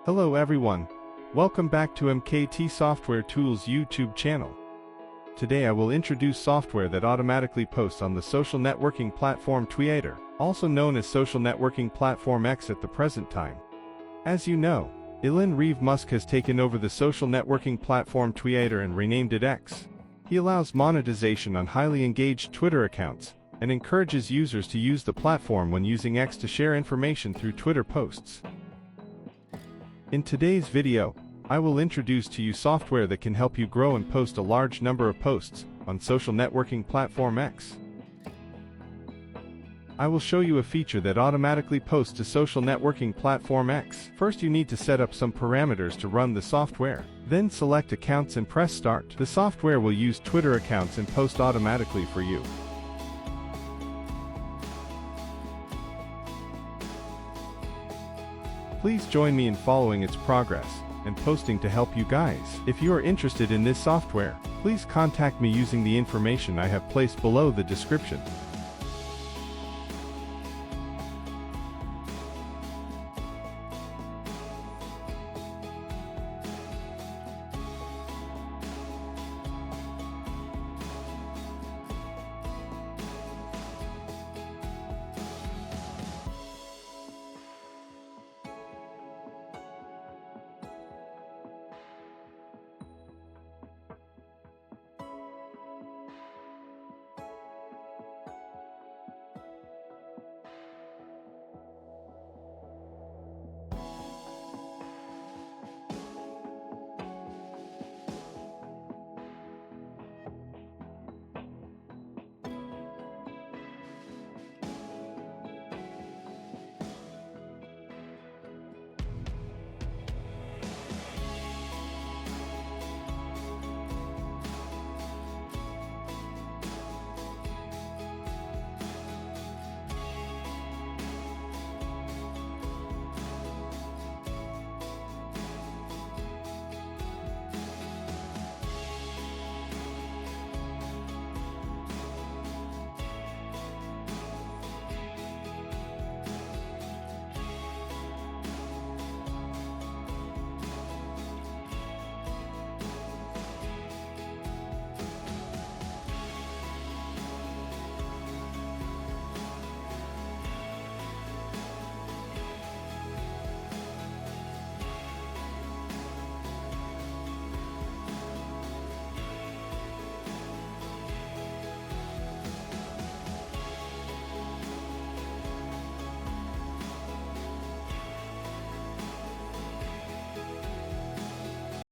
Hello everyone. Welcome back to MKT Software Tools YouTube channel. Today I will introduce software that automatically posts on the social networking platform Twiiter, also known as social networking platform X at the present time. As you know, Elon Musk has taken over the social networking platform Twiiter and renamed it X. He allows monetization on highly engaged Twitter accounts and encourages users to use the platform when using X to share information through Twitter posts. In today's video, I will introduce to you software that can help you grow and post a large number of posts on social networking platform X. I will show you a feature that automatically posts to social networking platform X. First, you need to set up some parameters to run the software. Then select Accounts and press Start. The software will use Twitter accounts and post automatically for you. Please join me in following its progress and posting to help you guys. If you are interested in this software, please contact me using the information I have placed below the description.